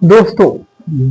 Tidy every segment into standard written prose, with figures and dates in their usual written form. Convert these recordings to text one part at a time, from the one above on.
दोस्तों,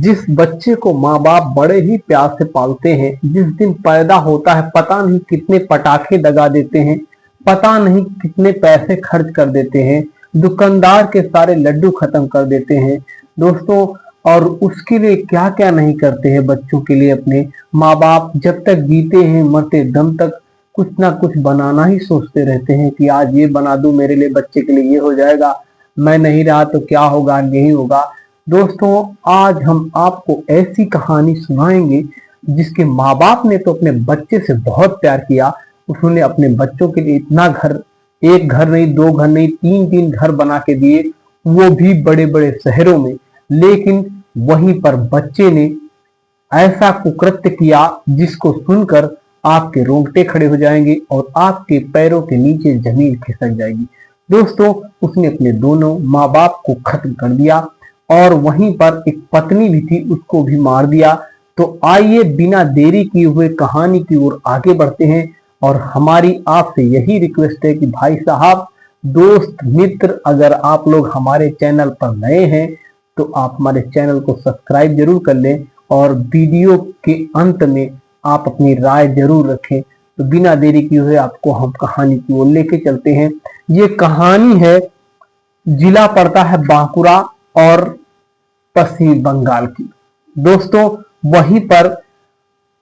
जिस बच्चे को माँ बाप बड़े ही प्यार से पालते हैं, जिस दिन पैदा होता है पता नहीं कितने पटाखे दगा देते हैं, पता नहीं कितने पैसे खर्च कर देते हैं, दुकानदार के सारे लड्डू खत्म कर देते हैं दोस्तों। और उसके लिए क्या क्या नहीं करते हैं बच्चों के लिए अपने माँ बाप। जब तक जीते हैं मरते दम तक कुछ ना कुछ बनाना ही सोचते रहते हैं कि आज ये बना दूं, मेरे लिए बच्चे के लिए ये हो जाएगा, मैं नहीं रहा तो क्या होगा, यही होगा। दोस्तों, आज हम आपको ऐसी कहानी सुनाएंगे जिसके माँ बाप ने तो अपने बच्चे से बहुत प्यार किया। उन्होंने अपने बच्चों के लिए इतना घर, एक घर नहीं, दो घर नहीं, तीन तीन घर बना के दिए, वो भी बड़े बड़े शहरों में। लेकिन वहीं पर बच्चे ने ऐसा कुकृत्य किया जिसको सुनकर आपके रोंगटे खड़े हो जाएंगे और आपके पैरों के नीचे जमीन खिसक जाएगी। दोस्तों, उसने अपने दोनों माँ बाप को खत्म कर दिया और वहीं पर एक पत्नी भी थी, उसको भी मार दिया। तो आइए बिना देरी किए हुए कहानी की ओर आगे बढ़ते हैं। और हमारी आपसे यही रिक्वेस्ट है कि भाई साहब, दोस्त, मित्र, अगर आप लोग हमारे चैनल पर नए हैं तो आप हमारे चैनल को सब्सक्राइब जरूर कर लें और वीडियो के अंत में आप अपनी राय जरूर रखें। तो बिना देरी किए हुए आपको हम कहानी की ओर लेके चलते हैं। ये कहानी है, जिला पड़ता है बांकुड़ा और पश्चिमी बंगाल की। दोस्तों, वहीं पर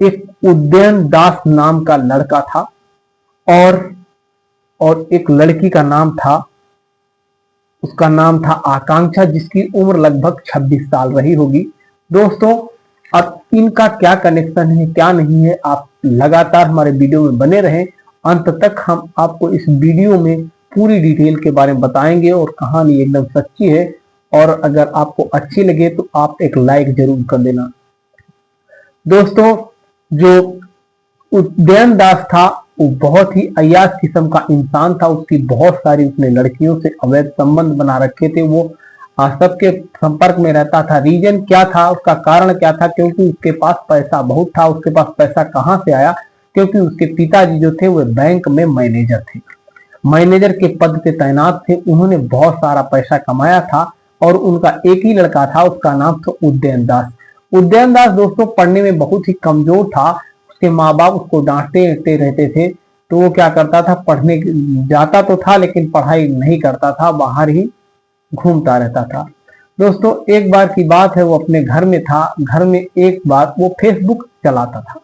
एक उदयन दास नाम का लड़का था और एक लड़की का नाम था, उसका नाम था आकांक्षा, जिसकी उम्र लगभग 26 साल रही होगी। दोस्तों, अब इनका क्या कनेक्शन है क्या नहीं है, आप लगातार हमारे वीडियो में बने रहें। अंत तक हम आपको इस वीडियो में पूरी डिटेल के बारे में बताएंगे और कहानी एकदम सच्ची है। और अगर आपको अच्छी लगे तो आप एक लाइक जरूर कर देना। दोस्तों, जो उदयन दास था वो बहुत ही अय्याश किस्म का इंसान था। उसकी बहुत सारी, उसने लड़कियों से अवैध संबंध बना रखे थे। वो सबके संपर्क में रहता था। रीजन क्या था, उसका कारण क्या था? क्योंकि उसके पास पैसा बहुत था। उसके पास पैसा कहां से आया? क्योंकि उसके पिताजी जो थे वो बैंक में मैनेजर थे, मैनेजर के पद पे तैनात थे। उन्होंने बहुत सारा पैसा कमाया था और उनका एक ही लड़का था, उसका नाम था उदयन दास। उदयन दास दोस्तों पढ़ने में बहुत ही कमजोर था। उसके माँ बाप उसको डांटते रहते थे। तो वो क्या करता था, पढ़ने जाता तो था लेकिन पढ़ाई नहीं करता था, बाहर ही घूमता रहता था। दोस्तों, एक बार की बात है, वो अपने घर में था। घर में एक बार वो फेसबुक चलाता था।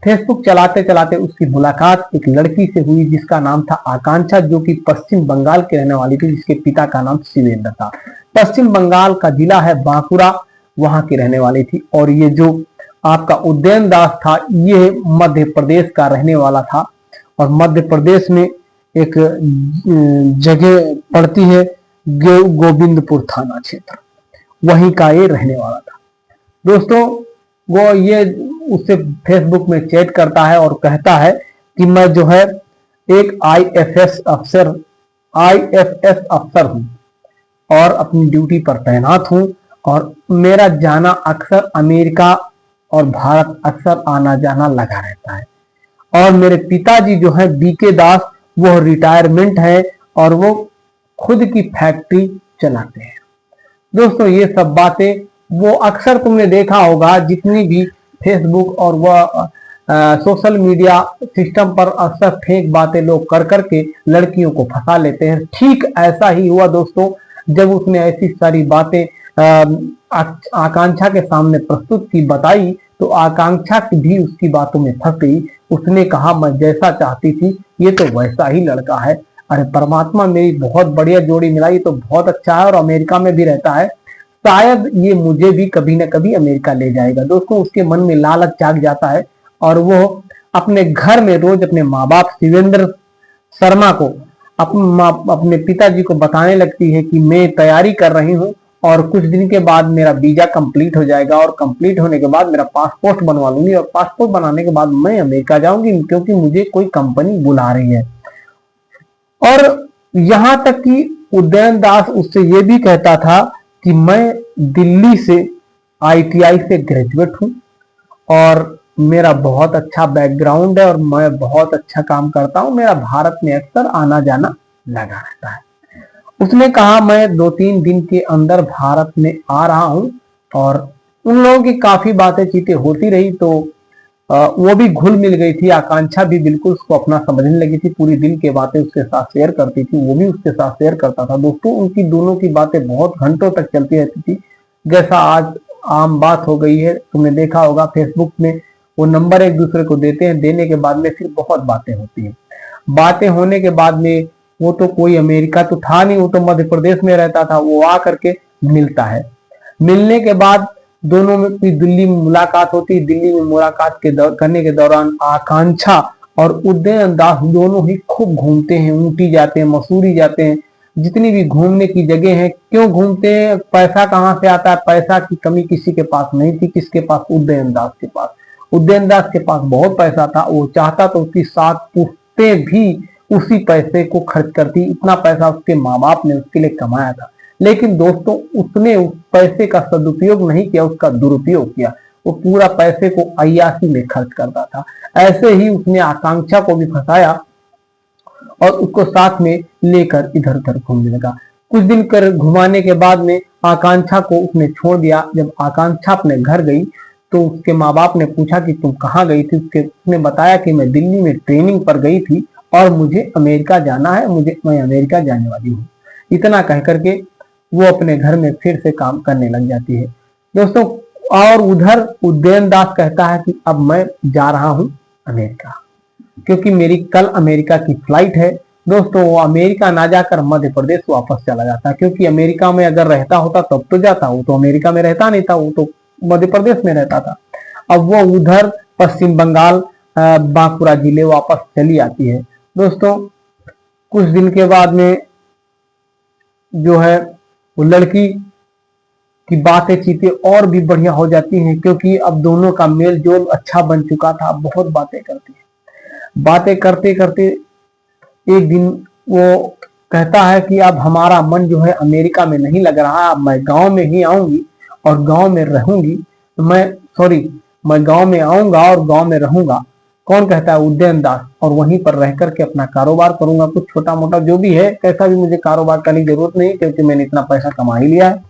फेसबुक चलाते चलाते उसकी मुलाकात एक लड़की से हुई जिसका नाम था आकांक्षा, जो कि पश्चिम बंगाल के रहने वाली थी, जिसके पिता का नाम शिवेंद्र था। पश्चिम बंगाल का जिला है बांकुड़ा, वहां की रहने वाली थी। और ये जो आपका उदयन दास था, ये मध्य प्रदेश का रहने वाला था। और मध्य प्रदेश में एक जगह पड़ती है गोविंदपुर थाना क्षेत्र, वहीं का ये रहने वाला था। दोस्तों, वो ये उससे फेसबुक में चैट करता है और कहता है कि मैं जो है एक आईएफएस अफसर हूं और अपनी ड्यूटी पर तैनात हूं और मेरा जाना अक्सर अमेरिका और भारत अक्सर आना जाना लगा रहता है। और मेरे पिताजी जो है बीके दास, वो रिटायरमेंट है और वो खुद की फैक्ट्री चलाते हैं। दोस्तों, ये सब बातें वो अक्सर तुमने देखा होगा, जितनी भी फेसबुक और वह सोशल मीडिया सिस्टम पर अक्सर फेक बातें लोग कर करके लड़कियों को फंसा लेते हैं। ठीक ऐसा ही हुआ दोस्तों, जब उसने ऐसी सारी बातें आकांक्षा के सामने प्रस्तुत की, बताई, तो आकांक्षा भी उसकी बातों में फंस गई। उसने कहा, मैं जैसा चाहती थी ये तो वैसा ही लड़का है। अरे परमात्मा, मेरी बहुत बढ़िया जोड़ी मिलाई, तो बहुत अच्छा है और अमेरिका में भी रहता है, शायद ये मुझे भी कभी ना कभी अमेरिका ले जाएगा। दोस्तों, उसके मन में लालच जाग जाता है और वो अपने घर में रोज अपने माँ बाप शिवेंद्र शर्मा को, अपने पिताजी को बताने लगती है कि मैं तैयारी कर रही हूँ और कुछ दिन के बाद मेरा वीजा कंप्लीट हो जाएगा और कंप्लीट होने के बाद मेरा पासपोर्ट बनवा लूंगी और पासपोर्ट बनाने के बाद मैं अमेरिका जाऊंगी, क्योंकि मुझे कोई कंपनी बुला रही है। और यहां तक कि उदयन दास उससे ये भी कहता था कि मैं दिल्ली से आईटीआई से ग्रेजुएट हूं और मेरा बहुत अच्छा बैकग्राउंड है और मैं बहुत अच्छा काम करता हूं, मेरा भारत में अक्सर आना जाना लगा रहता है। उसने कहा, मैं 2-3 दिन के अंदर भारत में आ रहा हूं और उन लोगों की काफी बातें चीतें होती रही, तो वो भी घुल मिल गई थी। आकांक्षा भी बिल्कुल उसको अपना समझने लगी थी, पूरी दिल की बातें उसके साथ शेयर करती थी, वो भी उसके साथ शेयर करता था। दोस्तों उनकी दोनों की बातें बहुत घंटों तक चलती रहती थी, जैसा आज आम बात हो गई है। तुमने देखा होगा फेसबुक में वो नंबर एक दूसरे को देते हैं, देने के बाद में फिर बहुत बातें होती हैं। बातें होने के बाद में वो तो कोई अमेरिका तो था नहीं, वो तो मध्य प्रदेश में रहता था, वो आ करके मिलता है। मिलने के बाद दोनों में की दिल्ली में मुलाकात होती है। दिल्ली में मुलाकात करने के दौरान आकांक्षा और उदयन दास दोनों ही खूब घूमते हैं, ऊटी जाते हैं, मसूरी जाते हैं, जितनी भी घूमने की जगह है। क्यों घूमते हैं? पैसा कहाँ से आता है? पैसा की कमी किसी के पास नहीं थी। किसके पास? उदयन दास के पास। उदयन दास के पास बहुत पैसा था, वो चाहता तो उसकी 7 पुश्तें भी उसी पैसे को खर्च करती। इतना पैसा उसके माँ बाप ने उसके लिए कमाया था, लेकिन दोस्तों उसने उस पैसे का सदुपयोग नहीं किया, उसका दुरुपयोग किया। वो पूरा पैसे को अय्याशी में खर्च करता था। ऐसे ही उसने आकांक्षा को भी फंसाया और उसको साथ में लेकर इधर उधर घूमने लगा। कुछ दिन कर घुमाने के बाद में आकांक्षा को उसने छोड़ दिया। जब आकांक्षा अपने घर गई तो उसके माँ बाप ने पूछा कि तुम कहाँ गई थी? उसने बताया कि मैं दिल्ली में ट्रेनिंग पर गई थी और मुझे अमेरिका जाना है, मैं अमेरिका जाने वाली हूँ। इतना कह करके वो अपने घर में फिर से काम करने लग जाती है दोस्तों। और उधर उदयन दास कहता है कि अब मैं जा रहा हूं अमेरिका, क्योंकि मेरी कल अमेरिका की फ्लाइट है। दोस्तों वो अमेरिका ना जाकर मध्य प्रदेश वापस चला जाता, क्योंकि अमेरिका में अगर रहता होता तब तो जाता। वो तो अमेरिका में रहता नहीं था, वो तो मध्य प्रदेश में रहता था। अब वो उधर पश्चिम बंगाल बांकुड़ा जिले वापस चली आती है। दोस्तों कुछ दिन के बाद में जो है वो लड़की की बातें चीतें और भी बढ़िया हो जाती हैं, क्योंकि अब दोनों का मेल जोल अच्छा बन चुका था। बहुत बातें करती है। बातें करते करते एक दिन वो कहता है कि अब हमारा मन जो है अमेरिका में नहीं लग रहा, अब मैं गांव में ही आऊंगी और गांव में रहूंगी। मैं गांव में आऊंगा और गांव में रहूंगा। कौन कहता है? उदयन दास। और वहीं पर रह करके अपना कारोबार करूंगा, कुछ छोटा मोटा जो भी है, कैसा भी मुझे कारोबार करने की जरूरत नहीं, क्योंकि मैंने इतना पैसा कमा ही लिया है।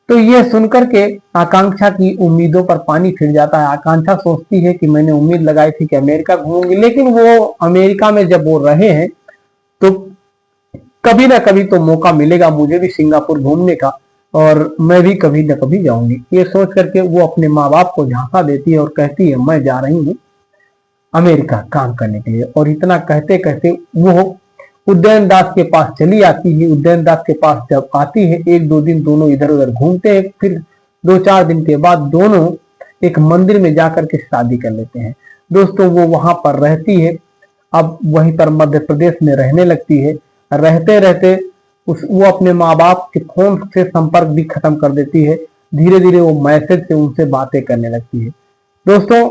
तो ये सुनकर के आकांक्षा की उम्मीदों पर पानी फिर जाता है। आकांक्षा सोचती है कि मैंने उम्मीद लगाई थी कि अमेरिका घूमूंगी, लेकिन वो अमेरिका में जब वो रहे हैं तो कभी ना कभी तो मौका मिलेगा मुझे भी सिंगापुर घूमने का, और मैं भी कभी ना कभी जाऊंगी। ये सोच करके वो अपने माँ बाप को झांसा देती है और कहती है मैं जा रही हूँ अमेरिका काम करने के लिए। और इतना कहते कहते वो उदयन दास के पास चली आती है। उदयन दास के पास जब आती है, 1-2 दिन दोनों इधर उधर घूमते हैं, फिर 2-4 दिन के बाद दोनों एक मंदिर में जाकर के शादी कर लेते हैं। दोस्तों वो वहां पर रहती है, अब वहीं पर मध्य प्रदेश में रहने लगती है। रहते रहते वो अपने माँ बाप के फोन से संपर्क भी खत्म कर देती है। धीरे धीरे वो मैसेज से उनसे बातें करने लगती है। दोस्तों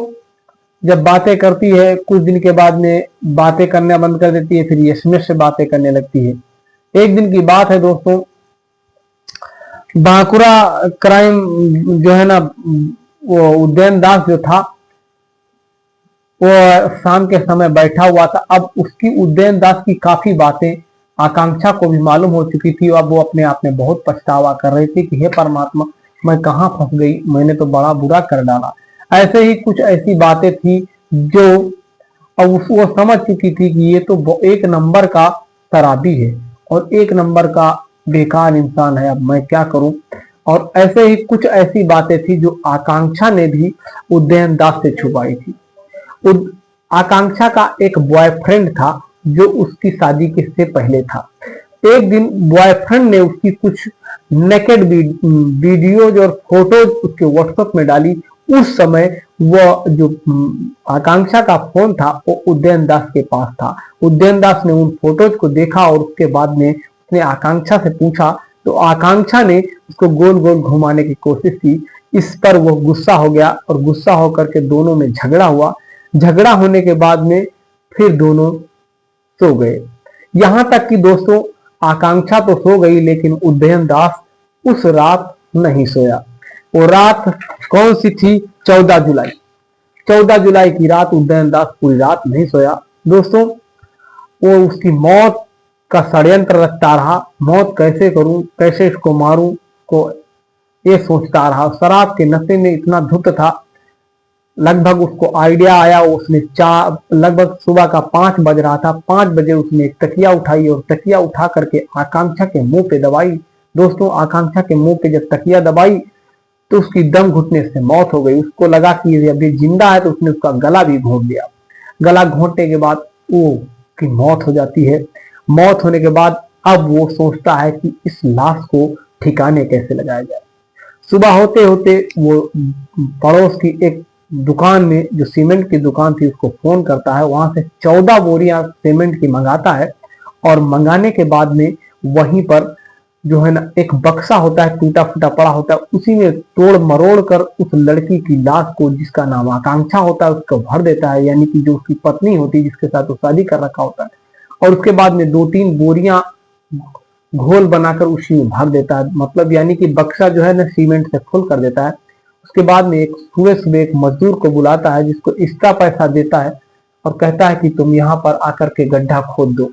जब बातें करती है, कुछ दिन के बाद में बातें करना बंद कर देती है, फिर एसएमएस से बातें करने लगती है। एक दिन की बात है दोस्तों, बांकुड़ा क्राइम जो है ना, वो उदयन दास जो था वो शाम के समय बैठा हुआ था। अब उसकी उदयन दास की काफी बातें आकांक्षा को भी मालूम हो चुकी थी। अब वो अपने आप में बहुत पछतावा कर रही थी कि हे परमात्मा, मैं कहाँ फंस गई, मैंने तो बड़ा बुरा कर डाला। ऐसे ही कुछ ऐसी बातें थी जो अब वो समझ चुकी थी कि ये तो एक नंबर का शराबी है और एक नंबर का बेकार इंसान है, अब मैं क्या करूं। और ऐसे ही कुछ ऐसी बातें थी जो आकांक्षा ने भी उदयन दास से छुपाई थी। आकांक्षा का एक बॉयफ्रेंड था जो उसकी शादी के से पहले था। एक दिन बॉयफ्रेंड ने उसकी कुछ नेकेड वीडियोज और फोटोज उसके व्हाट्सएप में डाली। उस समय वो जो आकांक्षा का फोन था वो उदयन दास के पास था। उदयन दास ने उन फोटोज को देखा और उसके बाद में उसने आकांक्षा से पूछा, तो आकांक्षा ने उसको गोल गोल घुमाने की कोशिश की। इस पर वो गुस्सा हो गया और गुस्सा होकर के दोनों में झगड़ा हुआ। झगड़ा होने के बाद में फिर दोनों सो गए। यहां तक कि दोस्तों आकांक्षा तो सो गई, लेकिन उदयन दास उस रात नहीं सोया। वो रात कौन सी थी? 14 जुलाई। 14 जुलाई की रात उदयन दास पूरी रात नहीं सोया। दोस्तों वो उसकी मौत का षड्यंत्र रचता रहा। मौत कैसे करूं, कैसे इसको मारूं, को ये सोचता रहा। शराब के नशे में इतना धुत था, लगभग उसको आइडिया आया, उसने लगभग सुबह का 5 बज रहा था, 5 बजे उसने एक तकिया उठाई और तकिया उठा करके आकांक्षा के मुंह पे दबाई। दोस्तों, आकांक्षा के मुंह पे जब तकिया दबाई तो उसकी दम घुटने से मौत हो गई। उसको लगा कि ये अभी जिंदा है, तो उसने उसका गला भी घोंट दिया। गला घोंटने के बाद वो की मौत हो जाती है। मौत होने के बाद अब वो सोचता है कि इस लाश को ठिकाने कैसे लगाया जाए। सुबह होते होते वो पड़ोस की एक दुकान में, जो सीमेंट की दुकान थी, उसको फोन करता है। वहां से 14 बोरियां सीमेंट की मंगाता है और मंगाने के बाद में वहीं पर जो है ना एक बक्सा होता है, टूटा फूटा पड़ा होता है, उसी में तोड़ मरोड़ कर उस लड़की की लाश को, जिसका नाम आकांक्षा होता है, उसको भर देता है, यानी कि जो उसकी पत्नी होती है, जिसके साथ वो शादी कर रखा होता है। और उसके बाद में 2-3 बोरियां घोल बनाकर उसी में भर देता है, मतलब यानी कि बक्सा जो है ना सीमेंट से फुल कर देता है। उसके बाद में एक सुबह सुबह एक मजदूर को बुलाता है, जिसको इसका पैसा देता है और कहता है कि तुम यहाँ पर आकर के गड्ढा खोद दो।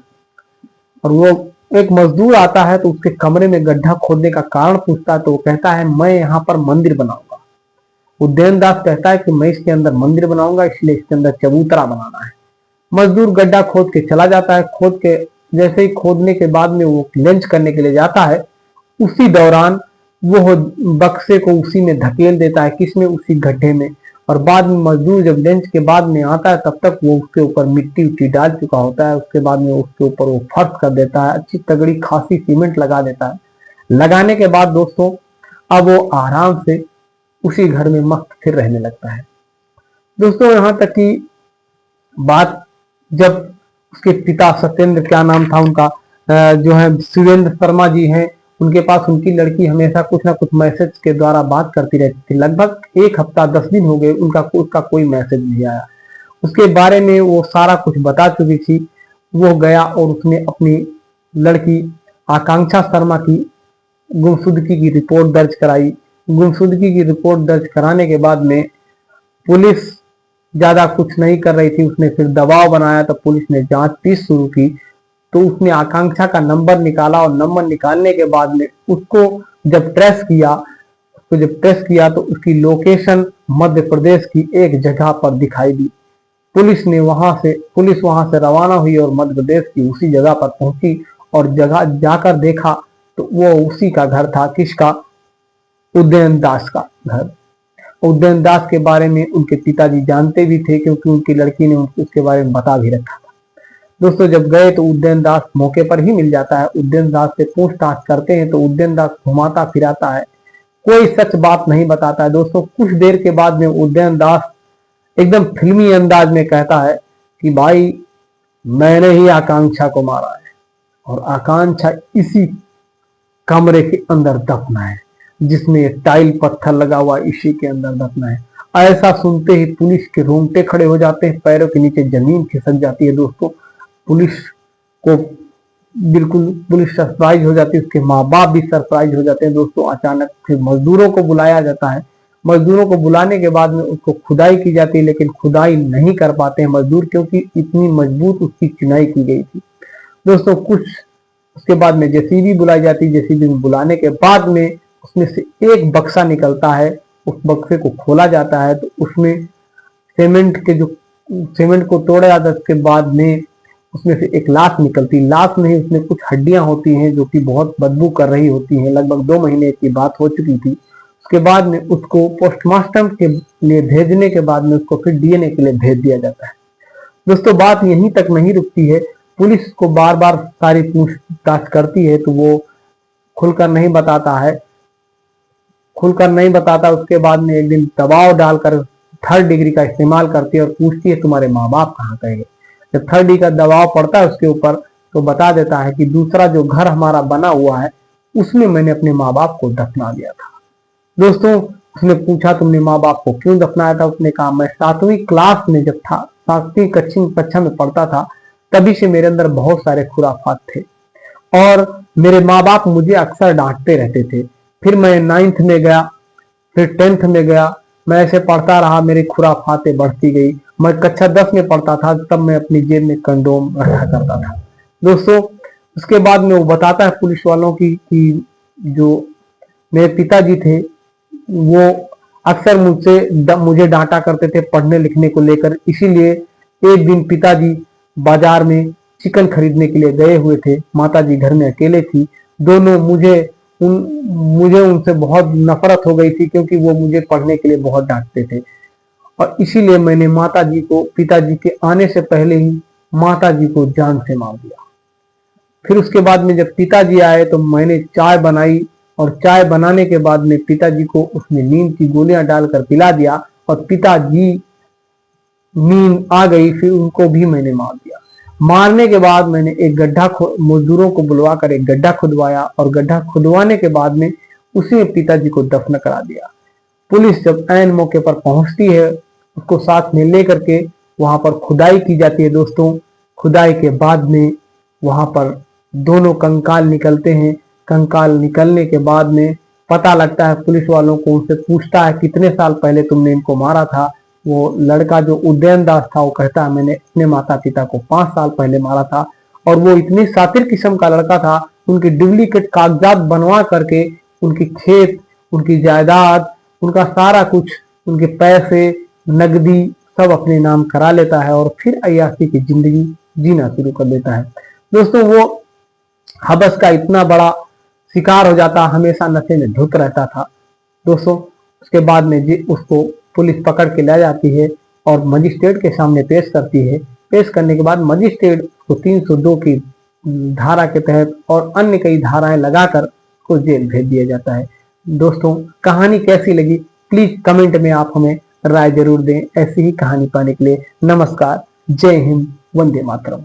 और वो एक मजदूर आता है तो उसके कमरे में गड्ढा खोदने का कारण पूछता है, तो वो कहता है मैं यहाँ पर मंदिर बनाऊंगा। उदयन दास कहता है कि मैं इसके अंदर मंदिर बनाऊंगा, इसलिए इसके अंदर चबूतरा बनाना है। मजदूर गड्ढा खोद के चला जाता है। खोद के जैसे ही खोदने के बाद में वो लंच करने के लिए जाता है, उसी दौरान वो बक्से को उसी में धकेल देता है, किसमें, उसी गड्ढे में। और बाद में मजदूर जब लंच के बाद में आता है, तब तक वो उसके ऊपर मिट्टी उट्टी डाल चुका होता है। उसके बाद में उसके ऊपर वो फर्श कर देता है, अच्छी तगड़ी खासी सीमेंट लगा देता है। लगाने के बाद दोस्तों अब वो आराम से उसी घर में मस्त फिर रहने लगता है। दोस्तों, यहाँ तक की बात जब उसके पिता सत्येंद्र, क्या नाम था उनका, जो है शिवेंद्र शर्मा जी हैं, उनके पास उनकी लड़की हमेशा कुछ ना कुछ मैसेज के द्वारा बात करती रहती थी। लगभग 1 हफ्ता 10 दिन हो गए, उसका कोई मैसेज नहीं आया। उसके बारे में वो सारा कुछ बता चुकी थी। वो गया और उसने अपनी लड़की आकांक्षा शर्मा की गुमशुदगी की रिपोर्ट दर्ज कराई। गुमशुदगी की रिपोर्ट दर्ज कराने के बाद में पुलिस ज्यादा कुछ नहीं कर रही थी। उसने फिर दबाव बनाया, तो पुलिस ने जांच शुरू की। तो उसने आकांक्षा का नंबर निकाला और नंबर निकालने के बाद में उसको जब ट्रेस किया तो उसकी लोकेशन मध्य प्रदेश की एक जगह पर दिखाई दी। पुलिस वहां से रवाना हुई और मध्य प्रदेश की उसी जगह पर पहुंची और जगह जाकर देखा तो वो उसी का घर था। किसका? उदयन दास का घर। उदयन दास के बारे में उनके पिताजी जानते भी थे, क्योंकि उनकी लड़की ने उसके बारे में बता भी रखा था। दोस्तों, जब गए तो उदयन दास मौके पर ही मिल जाता है। उदयन दास से पूछताछ करते हैं तो उदयन दास घुमाता फिराता है, कोई सच बात नहीं बताता है। दोस्तों, कुछ देर के बाद में उदयन दास एकदम फिल्मी अंदाज में कहता है कि भाई मैंने ही आकांक्षा को मारा है और आकांक्षा इसी कमरे के अंदर दफना है, जिसमें टाइल पत्थर लगा हुआ इसी के अंदर दफना है। ऐसा सुनते ही पुलिस के रोंगटे खड़े हो जाते हैं, पैरों के नीचे जमीन खिसक जाती है। दोस्तों, पुलिस सरप्राइज हो जाती है, उसके माँ बाप भी सरप्राइज हो जाते हैं। दोस्तों, अचानक फिर मजदूरों को बुलाया जाता है। मजदूरों को बुलाने के बाद में उसको खुदाई की जाती है, लेकिन खुदाई नहीं कर पाते हैं मजदूर, क्योंकि इतनी मजबूत उसकी चुनाई की गई थी। दोस्तों, उसके बाद में जेसीबी बुलाई जाती है। जेसीबी में बुलाने के बाद में उसमें से एक बक्सा निकलता है। उस बक्से को खोला जाता है तो उसमें सीमेंट को तोड़ा जाता है। उसके बाद में उसमें से एक लाश निकलती। लाश नहीं, उसमें कुछ हड्डियां होती हैं जो कि बहुत बदबू कर रही होती हैं। लगभग 2 महीने की बात हो चुकी थी। उसके बाद में उसको पोस्टमार्टम के लिए भेजने के बाद में उसको फिर डीएनए के लिए भेज दिया जाता है। दोस्तों, बात यहीं तक नहीं रुकती है। पुलिस को बार बार सारी पूछताछ करती है तो वो खुलकर नहीं बताता। उसके बाद में एक दिन दबाव डालकर 3rd डिग्री का इस्तेमाल करती है और पूछती है तुम्हारे माँ बाप कहाँ गए। जब 3rd डिग्री का दबाव पड़ता है उसके ऊपर तो बता देता है कि दूसरा जो घर हमारा बना हुआ है उसमें मैंने अपने माँ बाप को दफना दिया था। दोस्तों, उसने पूछा तुमने माँ बाप को क्यों दफनाया था? उसने कहा मैं 7वीं क्लास में जब था, 7वीं कक्षा में पढ़ता था, तभी से मेरे अंदर बहुत सारे खुराफात थे और मेरे माँ बाप मुझे अक्सर डांटते रहते थे। फिर मैं 9th में गया, फिर 10th में गया, मैं ऐसे पढ़ता रहा, मेरी खुराफातें बढ़ती गई। मैं कक्षा 10 में पढ़ता था, तब मैं अपनी जेब में कंडोम रखा करता था। दोस्तों, उसके बाद में वो बताता है पुलिस वालों की कि जो मेरे पिताजी थे वो अक्सर मुझे डांटा करते थे पढ़ने लिखने को लेकर। इसीलिए एक दिन पिताजी बाजार में चिकन खरीदने के लिए गए हुए थे, माताजी घर में अकेले थी। दोनों मुझे उनसे बहुत नफरत हो गई थी, क्योंकि वो मुझे पढ़ने के लिए बहुत डांटते थे। और इसीलिए मैंने माताजी को पिताजी के आने से पहले ही माताजी को जान से मार दिया। फिर उसके बाद में जब पिताजी आए तो मैंने चाय बनाई, और चाय बनाने के बाद में पिताजी को उसमें नींद की गोलियां डालकर पिला दिया, और पिताजी नींद आ गई। फिर उनको भी मैंने मार दिया। मारने के बाद मैंने एक गड्ढा मजदूरों को बुलवाकर एक गड्ढा खुदवाया, और गड्ढा खुदवाने के बाद में उसी में पिताजी को दफन करा दिया। पुलिस जब ऐन मौके पर पहुंचती है, उसको साथ में लेकर के वहां पर खुदाई की जाती है। दोस्तों, खुदाई के बाद में वहां पर दोनों कंकाल निकलते हैं। कंकाल निकलने के बाद में पता लगता है पुलिस वालों को, उनसे पूछता है कितने साल पहले तुमने इनको मारा था। वो लड़का जो उदयन दास था वो कहता है मैंने अपने माता पिता को 5 साल पहले मारा था। और वो इतनी शातिर किस्म का लड़का था, उनके डुप्लीकेट कागजात बनवा करके उनकी खेत, उनकी जायदाद, उनका सारा कुछ, उनके पैसे, नकदी सब अपने नाम करा लेता है, और फिर अय्याशी की जिंदगी जीना शुरू कर देता है। दोस्तों, वो हबस का इतना बड़ा शिकार हो जाता, हमेशा नशे में धुत रहता था। दोस्तों, उसके बाद में उसको पुलिस पकड़ के ले जाती है और मजिस्ट्रेट के सामने पेश करती है। पेश करने के बाद मजिस्ट्रेट को 302 की धारा के तहत और अन्य कई धाराएं लगाकर उसको जेल भेज दिया जाता है। दोस्तों, कहानी कैसी लगी प्लीज कमेंट में आप हमें राय जरूर दें। ऐसी ही कहानी पाने के लिए नमस्कार, जय हिंद, वंदे मातरम।